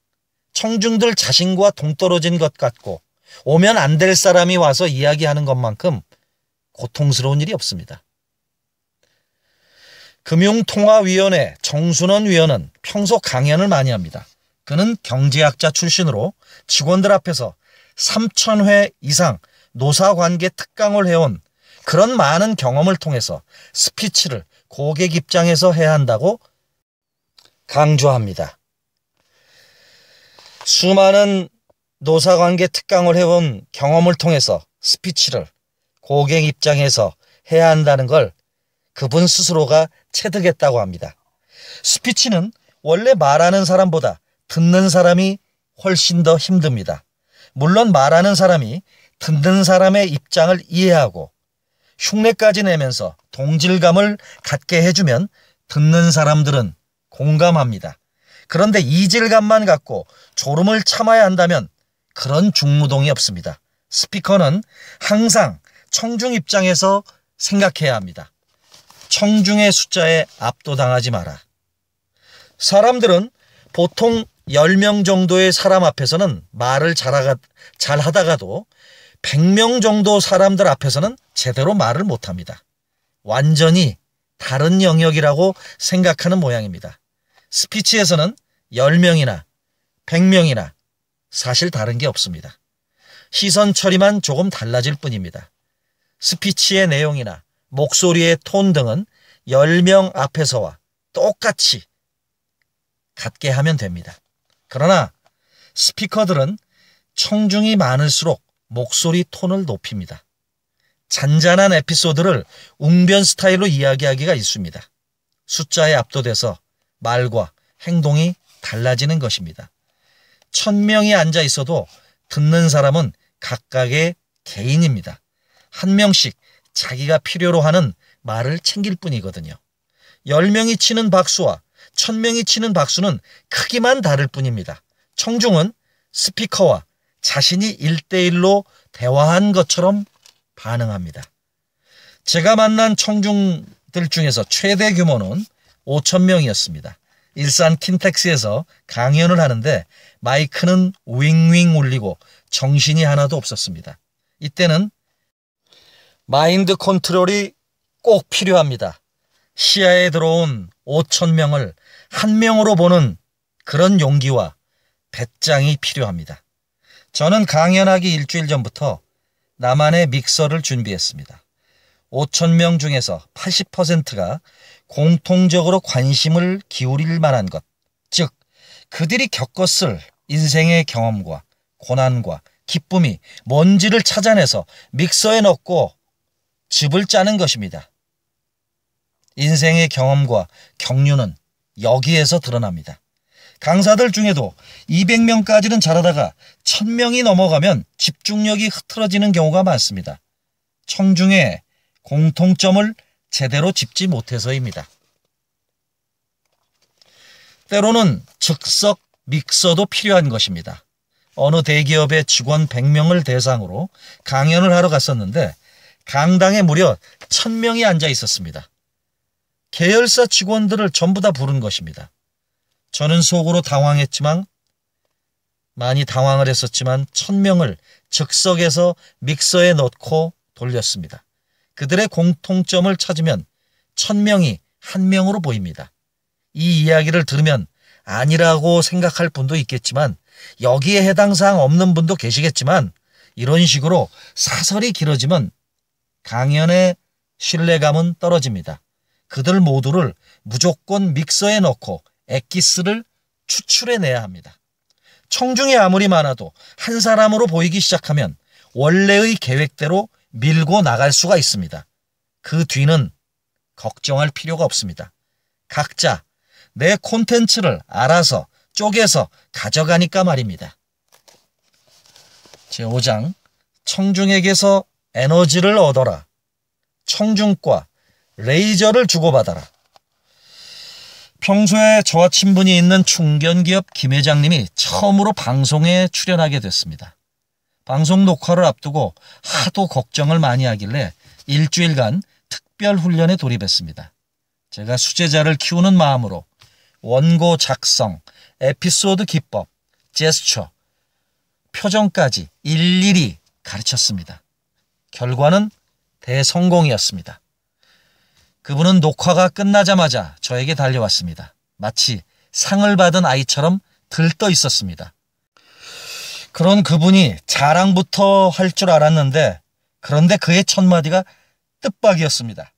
청중들 자신과 동떨어진 것 같고 오면 안 될 사람이 와서 이야기하는 것만큼 고통스러운 일이 없습니다. 금융통화위원회 정순원 위원은 평소 강연을 많이 합니다. 그는 경제학자 출신으로 직원들 앞에서 3,000회 이상 노사관계 특강을 해온 그런 많은 경험을 통해서 스피치를 고객 입장에서 해야 한다고 강조합니다. 수많은 노사관계 특강을 해온 경험을 통해서 스피치를 고객 입장에서 해야 한다는 걸 그분 스스로가 체득했다고 합니다. 스피치는 원래 말하는 사람보다 듣는 사람이 훨씬 더 힘듭니다. 물론 말하는 사람이 듣는 사람의 입장을 이해하고 흉내까지 내면서 동질감을 갖게 해주면 듣는 사람들은 공감합니다. 그런데 이질감만 갖고 졸음을 참아야 한다면 그런 중무동이 없습니다. 스피커는 항상 청중 입장에서 생각해야 합니다. 청중의 숫자에 압도당하지 마라. 사람들은 보통 10명 정도의 사람 앞에서는 말을 잘 하다가도 100명 정도 사람들 앞에서는 제대로 말을 못합니다. 완전히 다른 영역이라고 생각하는 모양입니다. 스피치에서는 10명이나 100명이나 사실 다른 게 없습니다. 시선 처리만 조금 달라질 뿐입니다. 스피치의 내용이나 목소리의 톤 등은 10명 앞에서와 똑같이 같게 하면 됩니다. 그러나 스피커들은 청중이 많을수록 목소리 톤을 높입니다. 잔잔한 에피소드를 웅변 스타일로 이야기하기가 있습니다. 숫자에 압도돼서 말과 행동이 달라지는 것입니다. 1,000명이 앉아 있어도 듣는 사람은 각각의 개인입니다. 한 명씩 자기가 필요로 하는 말을 챙길 뿐이거든요. 10명이 치는 박수와 1,000명이 치는 박수는 크기만 다를 뿐입니다. 청중은 스피커와 자신이 1대1로 대화한 것처럼 반응합니다. 제가 만난 청중들 중에서 최대 규모는 5,000명이었습니다. 일산 킨텍스에서 강연을 하는데 마이크는 윙윙 울리고 정신이 하나도 없었습니다. 이때는 마인드 컨트롤이 꼭 필요합니다. 시야에 들어온 5,000명을 한 명으로 보는 그런 용기와 배짱이 필요합니다. 저는 강연하기 일주일 전부터 나만의 믹서를 준비했습니다. 5,000명 중에서 80%가 공통적으로 관심을 기울일 만한 것, 즉 그들이 겪었을 인생의 경험과 고난과 기쁨이 뭔지를 찾아내서 믹서에 넣고 즙을 짜는 것입니다. 인생의 경험과 경륜은 여기에서 드러납니다. 강사들 중에도 200명까지는 잘하다가 1,000명이 넘어가면 집중력이 흐트러지는 경우가 많습니다. 청중의 공통점을 제대로 짚지 못해서입니다. 때로는 즉석 믹서도 필요한 것입니다. 어느 대기업의 직원 100명을 대상으로 강연을 하러 갔었는데 강당에 무려 1,000명이 앉아 있었습니다. 계열사 직원들을 전부 다 부른 것입니다. 저는 속으로 많이 당황을 했었지만 1,000명을 즉석에서 믹서에 넣고 돌렸습니다. 그들의 공통점을 찾으면 1,000명이 한 명으로 보입니다. 이 이야기를 들으면 아니라고 생각할 분도 있겠지만 여기에 해당 사항 없는 분도 계시겠지만 이런 식으로 사설이 길어지면 강연의 신뢰감은 떨어집니다. 그들 모두를 무조건 믹서에 넣고 엑기스를 추출해내야 합니다. 청중이 아무리 많아도 한 사람으로 보이기 시작하면 원래의 계획대로 밀고 나갈 수가 있습니다. 그 뒤는 걱정할 필요가 없습니다. 각자 내 콘텐츠를 알아서 쪼개서 가져가니까 말입니다. 제5장 청중에게서 에너지를 얻어라. 청중과 레이저를 주고받아라. 평소에 저와 친분이 있는 중견기업 김 회장님이 처음으로 방송에 출연하게 됐습니다. 방송 녹화를 앞두고 하도 걱정을 많이 하길래 일주일간 특별 훈련에 돌입했습니다. 제가 수제자를 키우는 마음으로 원고 작성, 에피소드 기법, 제스처, 표정까지 일일이 가르쳤습니다. 결과는 대성공이었습니다. 그분은 녹화가 끝나자마자 저에게 달려왔습니다. 마치 상을 받은 아이처럼 들떠 있었습니다. 그런 그분이 자랑부터 할 줄 알았는데 그런데 그의 첫 마디가 뜻밖이었습니다.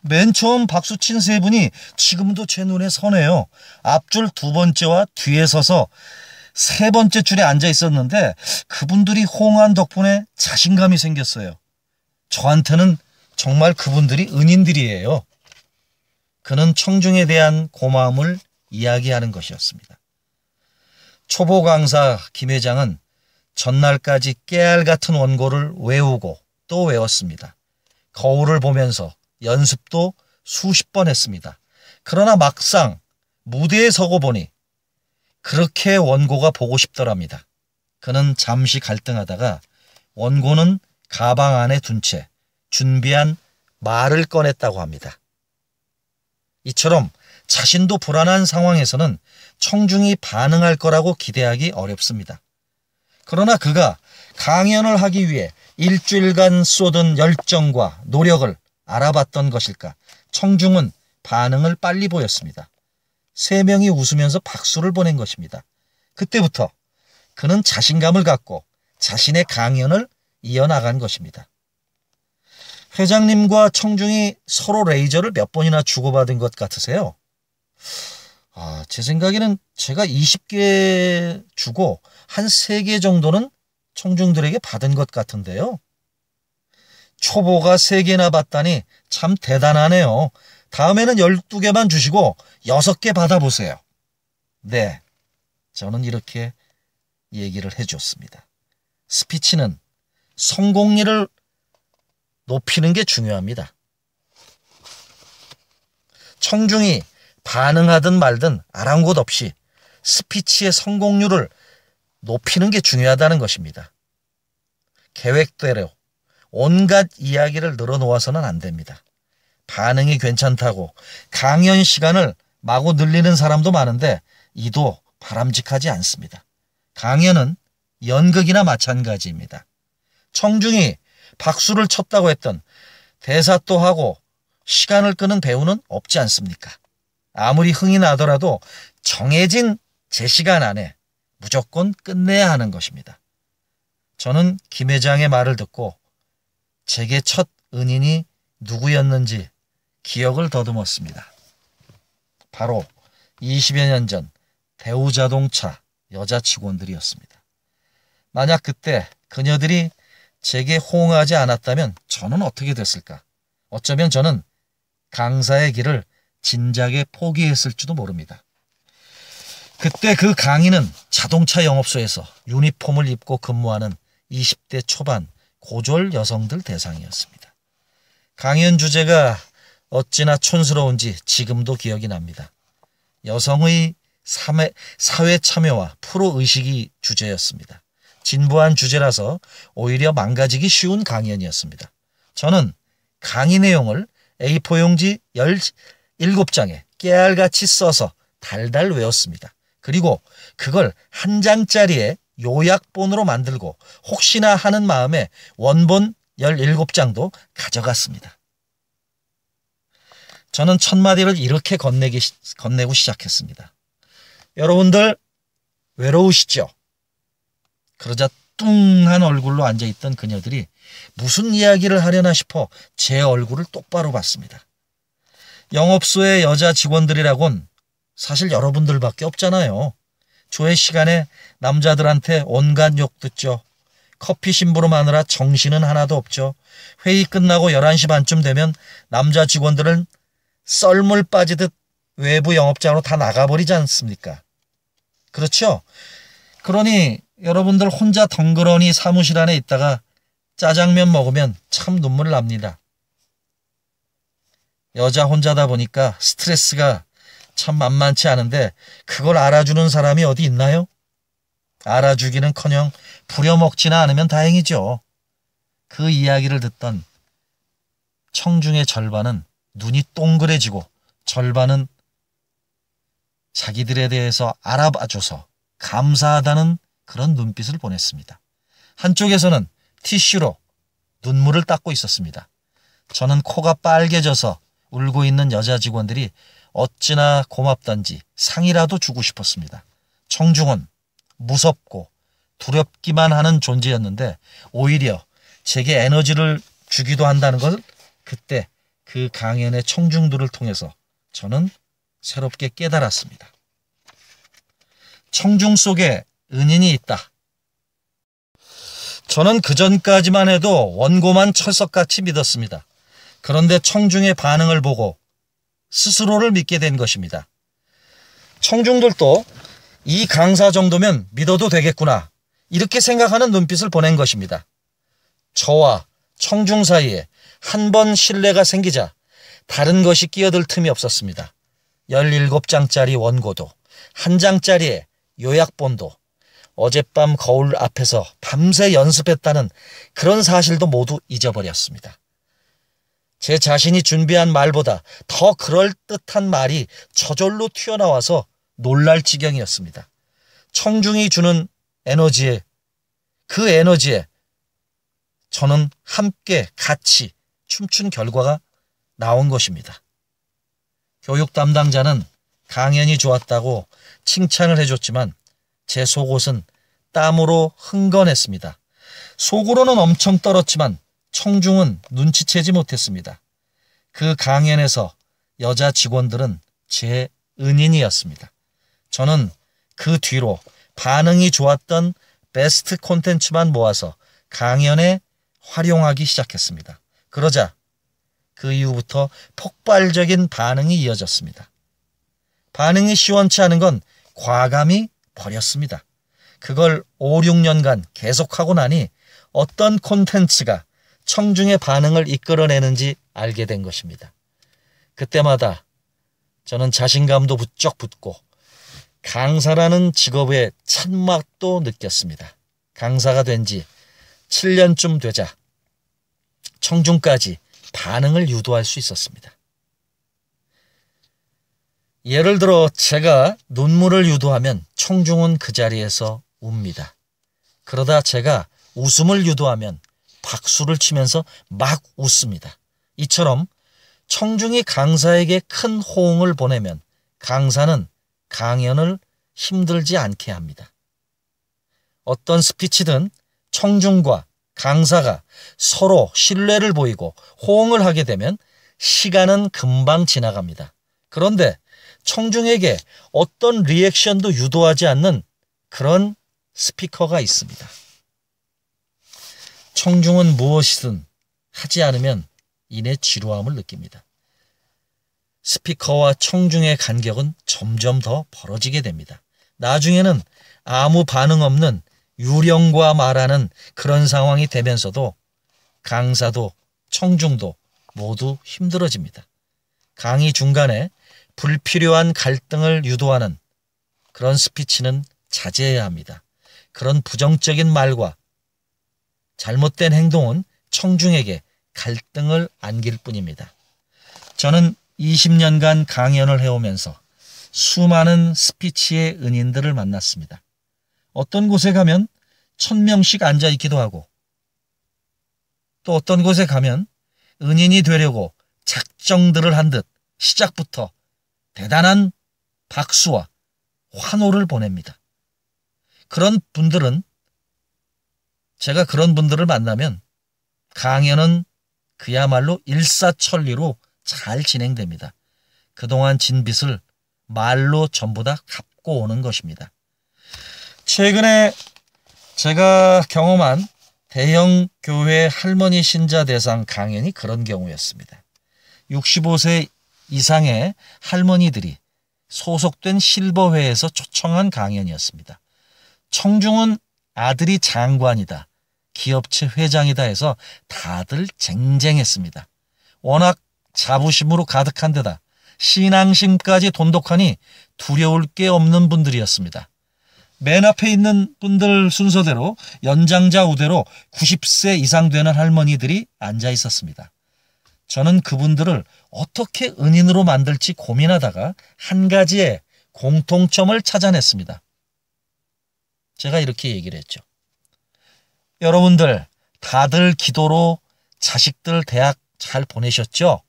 맨 처음 박수친 세 분이 지금도 제 눈에 선해요. 앞줄 두 번째와 뒤에 서서 세 번째 줄에 앉아 있었는데 그분들이 호응한 덕분에 자신감이 생겼어요. 저한테는 정말 그분들이 은인들이에요. 그는 청중에 대한 고마움을 이야기하는 것이었습니다. 초보 강사 김 회장은 전날까지 깨알 같은 원고를 외우고 또 외웠습니다. 거울을 보면서 연습도 수십 번 했습니다. 그러나 막상 무대에 서고 보니 그렇게 원고가 보고 싶더랍니다. 그는 잠시 갈등하다가 원고는 가방 안에 둔 채 준비한 말을 꺼냈다고 합니다. 이처럼 자신도 불안한 상황에서는 청중이 반응할 거라고 기대하기 어렵습니다. 그러나 그가 강연을 하기 위해 일주일간 쏟은 열정과 노력을 알아봤던 것일까? 청중은 반응을 빨리 보였습니다. 세 명이 웃으면서 박수를 보낸 것입니다. 그때부터 그는 자신감을 갖고 자신의 강연을 이어나간 것입니다. 회장님과 청중이 서로 레이저를 몇 번이나 주고받은 것 같으세요? 제 생각에는 제가 20개 주고 한 3개 정도는 청중들에게 받은 것 같은데요. 초보가 3개나 받다니 참 대단하네요. 다음에는 12개만 주시고 6개 받아보세요. 네, 저는 이렇게 얘기를 해줬습니다. 스피치는 성공률을 높이는 게 중요합니다. 청중이 반응하든 말든 아랑곳 없이 스피치의 성공률을 높이는 게 중요하다는 것입니다. 계획대로 온갖 이야기를 늘어놓아서는 안 됩니다. 반응이 괜찮다고 강연 시간을 마구 늘리는 사람도 많은데 이도 바람직하지 않습니다. 강연은 연극이나 마찬가지입니다. 청중이 박수를 쳤다고 했던 대사 또 하고 시간을 끄는 배우는 없지 않습니까? 아무리 흥이 나더라도 정해진 제 시간 안에 무조건 끝내야 하는 것입니다. 저는 김 회장의 말을 듣고 제게 첫 은인이 누구였는지 기억을 더듬었습니다. 바로 20여 년 전 대우자동차 여자 직원들이었습니다. 만약 그때 그녀들이 제게 호응하지 않았다면 저는 어떻게 됐을까? 어쩌면 저는 강사의 길을 진작에 포기했을지도 모릅니다. 그때 그 강의는 자동차 영업소에서 유니폼을 입고 근무하는 20대 초반 고졸 여성들 대상이었습니다. 강연 주제가 어찌나 촌스러운지 지금도 기억이 납니다. 여성의 사회 참여와 프로의식이 주제였습니다. 진부한 주제라서 오히려 망가지기 쉬운 강연이었습니다. 저는 강의 내용을 A4 용지 17장에 깨알같이 써서 달달 외웠습니다. 그리고 그걸 한 장짜리에 요약본으로 만들고 혹시나 하는 마음에 원본 17장도 가져갔습니다. 저는 첫 마디를 이렇게 건네고 시작했습니다. 여러분들 외로우시죠? 그러자 뚱한 얼굴로 앉아있던 그녀들이 무슨 이야기를 하려나 싶어 제 얼굴을 똑바로 봤습니다. 영업소의 여자 직원들이라곤 사실 여러분들밖에 없잖아요. 조회 시간에 남자들한테 온갖 욕 듣죠. 커피 심부름하느라 정신은 하나도 없죠. 회의 끝나고 11시 반쯤 되면 남자 직원들은 썰물 빠지듯 외부 영업장으로 다 나가버리지 않습니까? 그렇죠? 그러니 여러분들 혼자 덩그러니 사무실 안에 있다가 짜장면 먹으면 참 눈물 납니다. 여자 혼자다 보니까 스트레스가 참 만만치 않은데 그걸 알아주는 사람이 어디 있나요? 알아주기는커녕 부려먹지나 않으면 다행이죠. 그 이야기를 듣던 청중의 절반은 눈이 동그래지고 절반은 자기들에 대해서 알아봐줘서 감사하다는 그런 눈빛을 보냈습니다. 한쪽에서는 티슈로 눈물을 닦고 있었습니다. 저는 코가 빨개져서 울고 있는 여자 직원들이 어찌나 고맙던지 상이라도 주고 싶었습니다. 청중은 무섭고 두렵기만 하는 존재였는데 오히려 제게 에너지를 주기도 한다는 걸 그때 그 강연의 청중들을 통해서 저는 새롭게 깨달았습니다. 청중 속에 은인이 있다. 저는 그전까지만 해도 원고만 철석같이 믿었습니다. 그런데 청중의 반응을 보고 스스로를 믿게 된 것입니다. 청중들도 이 강사 정도면 믿어도 되겠구나 이렇게 생각하는 눈빛을 보낸 것입니다. 저와 청중 사이에 한 번 신뢰가 생기자 다른 것이 끼어들 틈이 없었습니다. 17장짜리 원고도, 1장짜리의 요약본도, 어젯밤 거울 앞에서 밤새 연습했다는 그런 사실도 모두 잊어버렸습니다. 제 자신이 준비한 말보다 더 그럴듯한 말이 저절로 튀어나와서 놀랄 지경이었습니다. 청중이 주는 에너지에, 그 에너지에 저는 함께 같이 춤춘 결과가 나온 것입니다. 교육 담당자는 강연이 좋았다고 칭찬을 해줬지만 제 속옷은 땀으로 흥건했습니다. 속으로는 엄청 떨었지만 청중은 눈치채지 못했습니다. 그 강연에서 여자 직원들은 제 은인이었습니다. 저는 그 뒤로 반응이 좋았던 베스트 콘텐츠만 모아서 강연에 활용하기 시작했습니다. 그러자 그 이후부터 폭발적인 반응이 이어졌습니다. 반응이 시원치 않은 건 과감히 버렸습니다. 그걸 5, 6년간 계속하고 나니 어떤 콘텐츠가 청중의 반응을 이끌어내는지 알게 된 것입니다. 그때마다 저는 자신감도 부쩍 붙고 강사라는 직업의 찬맛도 느꼈습니다. 강사가 된 지 7년쯤 되자 청중까지 반응을 유도할 수 있었습니다. 예를 들어 제가 눈물을 유도하면 청중은 그 자리에서 웁니다. 그러다 제가 웃음을 유도하면 박수를 치면서 막 웃습니다. 이처럼 청중이 강사에게 큰 호응을 보내면 강사는 강연을 힘들지 않게 합니다. 어떤 스피치든 청중과 강사가 서로 신뢰를 보이고 호응을 하게 되면 시간은 금방 지나갑니다. 그런데 청중에게 어떤 리액션도 유도하지 않는 그런 스피커가 있습니다. 청중은 무엇이든 하지 않으면 이내 지루함을 느낍니다. 스피커와 청중의 간격은 점점 더 벌어지게 됩니다. 나중에는 아무 반응 없는 유령과 말하는 그런 상황이 되면서도 강사도 청중도 모두 힘들어집니다. 강의 중간에 불필요한 갈등을 유도하는 그런 스피치는 자제해야 합니다. 그런 부정적인 말과 잘못된 행동은 청중에게 갈등을 안길 뿐입니다. 저는 20년간 강연을 해오면서 수많은 스피치의 은인들을 만났습니다. 어떤 곳에 가면 1000명씩 앉아있기도 하고 또 어떤 곳에 가면 은인이 되려고 작정들을 한 듯 시작부터 대단한 박수와 환호를 보냅니다. 그런 분들은 제가 그런 분들을 만나면 강연은 그야말로 일사천리로 잘 진행됩니다. 그동안 진 빚을 말로 전부 다 갚고 오는 것입니다. 최근에 제가 경험한 대형 교회 할머니 신자 대상 강연이 그런 경우였습니다. 65세 이상의 할머니들이 소속된 실버회에서 초청한 강연이었습니다. 청중은 아들이 장관이다, 기업체 회장이다 해서 다들 쟁쟁했습니다. 워낙 자부심으로 가득한 데다 신앙심까지 돈독하니 두려울 게 없는 분들이었습니다. 맨 앞에 있는 분들 순서대로 연장자 우대로 90세 이상 되는 할머니들이 앉아 있었습니다. 저는 그분들을 어떻게 은인으로 만들지 고민하다가 한 가지의 공통점을 찾아냈습니다. 제가 이렇게 얘기를 했죠. 여러분들 다들 기도로 자식들 대학 잘 보내셨죠?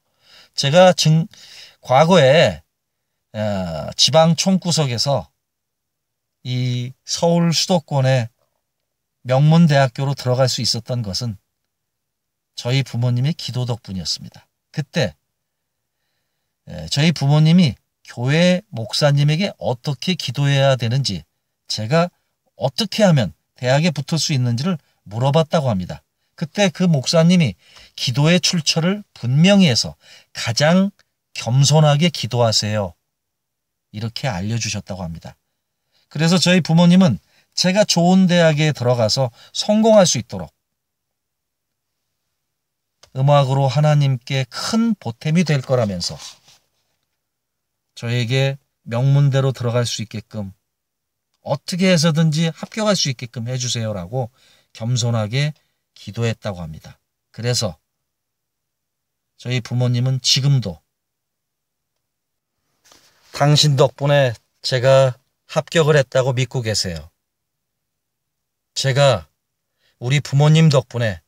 제가 과거에 지방 총구석에서 이 서울 수도권의 명문대학교로 들어갈 수 있었던 것은 저희 부모님의 기도 덕분이었습니다. 그때 저희 부모님이 교회 목사님에게 어떻게 기도해야 되는지, 제가 어떻게 하면 대학에 붙을 수 있는지를 물어봤다고 합니다. 그때 그 목사님이 기도의 출처를 분명히 해서 가장 겸손하게 기도하세요, 이렇게 알려주셨다고 합니다. 그래서 저희 부모님은 제가 좋은 대학에 들어가서 성공할 수 있도록 음악으로 하나님께 큰 보탬이 될 거라면서 저에게 명문대로 들어갈 수 있게끔 어떻게 해서든지 합격할 수 있게끔 해주세요라고 겸손하게 기도했다고 합니다. 그래서 저희 부모님은 지금도 당신 덕분에 제가 합격을 했다고 믿고 계세요. 제가 우리 부모님 덕분에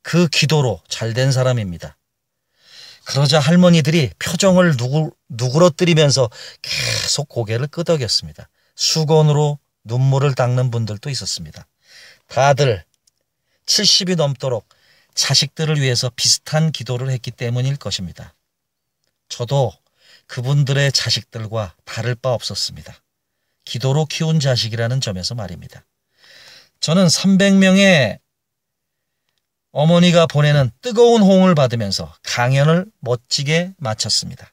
그 기도로 잘된 사람입니다. 그러자 할머니들이 표정을 누그러뜨리면서 계속 고개를 끄덕였습니다. 수건으로 눈물을 닦는 분들도 있었습니다. 다들 70이 넘도록 자식들을 위해서 비슷한 기도를 했기 때문일 것입니다. 저도 그분들의 자식들과 다를 바 없었습니다. 기도로 키운 자식이라는 점에서 말입니다. 저는 300명의 어머니가 보내는 뜨거운 호응을 받으면서 강연을 멋지게 마쳤습니다.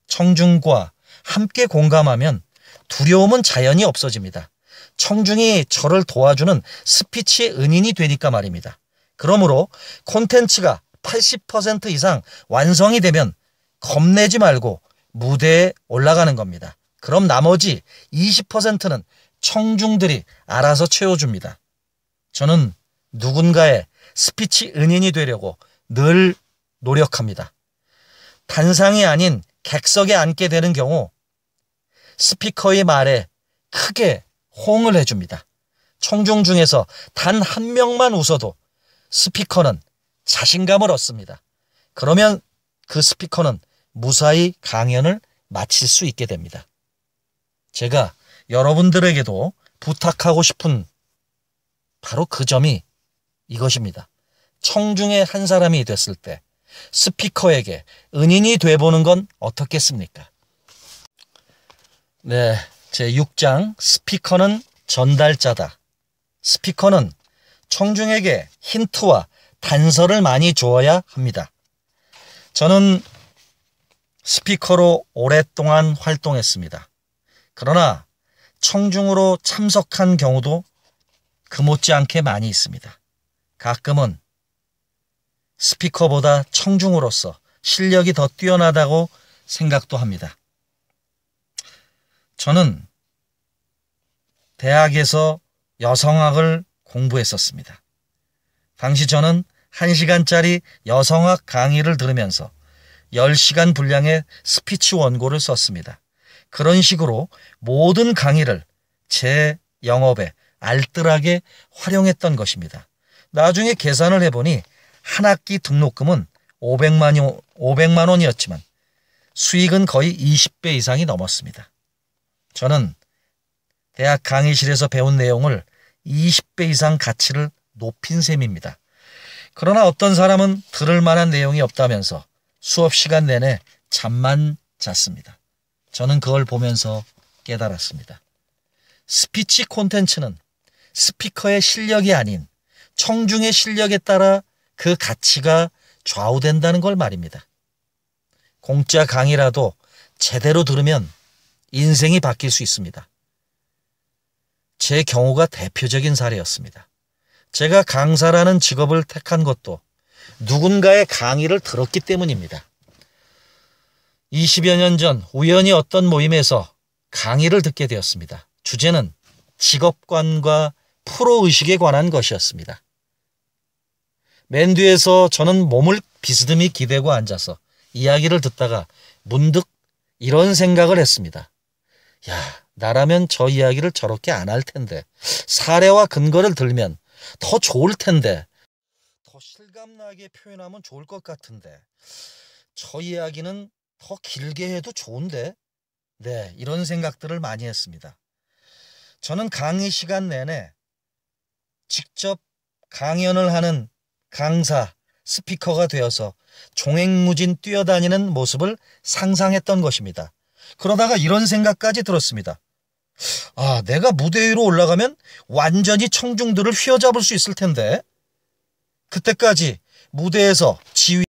청중과 함께 공감하면 두려움은 자연히 없어집니다. 청중이 저를 도와주는 스피치의 은인이 되니까 말입니다. 그러므로 콘텐츠가 80% 이상 완성이 되면 겁내지 말고 무대에 올라가는 겁니다. 그럼 나머지 20%는 청중들이 알아서 채워줍니다. 저는 누군가의 스피치 은인이 되려고 늘 노력합니다. 단상이 아닌 객석에 앉게 되는 경우 스피커의 말에 크게 호응을 해줍니다. 청중 중에서 단 한 명만 웃어도 스피커는 자신감을 얻습니다. 그러면 그 스피커는 무사히 강연을 마칠 수 있게 됩니다. 제가 여러분들에게도 부탁하고 싶은 바로 그 점이 이것입니다. 청중의 한 사람이 됐을 때 스피커에게 은인이 돼보는 건 어떻겠습니까? 네, 제6장 스피커는 전달자다. 스피커는 청중에게 힌트와 단서를 많이 주어야 합니다. 저는 스피커로 오랫동안 활동했습니다. 그러나 청중으로 참석한 경우도 금못지않게 많이 있습니다. 가끔은 스피커보다 청중으로서 실력이 더 뛰어나다고 생각도 합니다. 저는 대학에서 여성학을 공부했었습니다. 당시 저는 1시간짜리 여성학 강의를 들으면서 10시간 분량의 스피치 원고를 썼습니다. 그런 식으로 모든 강의를 제 영업에 알뜰하게 활용했던 것입니다. 나중에 계산을 해보니 한 학기 등록금은 500만 원이었지만 수익은 거의 20배 이상이 넘었습니다. 저는 대학 강의실에서 배운 내용을 20배 이상 가치를 높인 셈입니다. 그러나 어떤 사람은 들을 만한 내용이 없다면서 수업 시간 내내 잠만 잤습니다. 저는 그걸 보면서 깨달았습니다. 스피치 콘텐츠는 스피커의 실력이 아닌 청중의 실력에 따라 그 가치가 좌우된다는 걸 말입니다. 공짜 강의라도 제대로 들으면 인생이 바뀔 수 있습니다. 제 경우가 대표적인 사례였습니다. 제가 강사라는 직업을 택한 것도 누군가의 강의를 들었기 때문입니다. 20여 년 전 우연히 어떤 모임에서 강의를 듣게 되었습니다. 주제는 직업관과 프로의식에 관한 것이었습니다. 맨 뒤에서 저는 몸을 비스듬히 기대고 앉아서 이야기를 듣다가 문득 이런 생각을 했습니다. 야, 나라면 저 이야기를 저렇게 안 할 텐데, 사례와 근거를 들면 더 좋을 텐데, 더 실감나게 표현하면 좋을 것 같은데, 저 이야기는 더 길게 해도 좋은데, 네, 이런 생각들을 많이 했습니다. 저는 강의 시간 내내 직접 강연을 하는 강사, 스피커가 되어서 종횡무진 뛰어다니는 모습을 상상했던 것입니다. 그러다가 이런 생각까지 들었습니다. 아, 내가 무대 위로 올라가면 완전히 청중들을 휘어잡을 수 있을 텐데, 그때까지 무대에서 지휘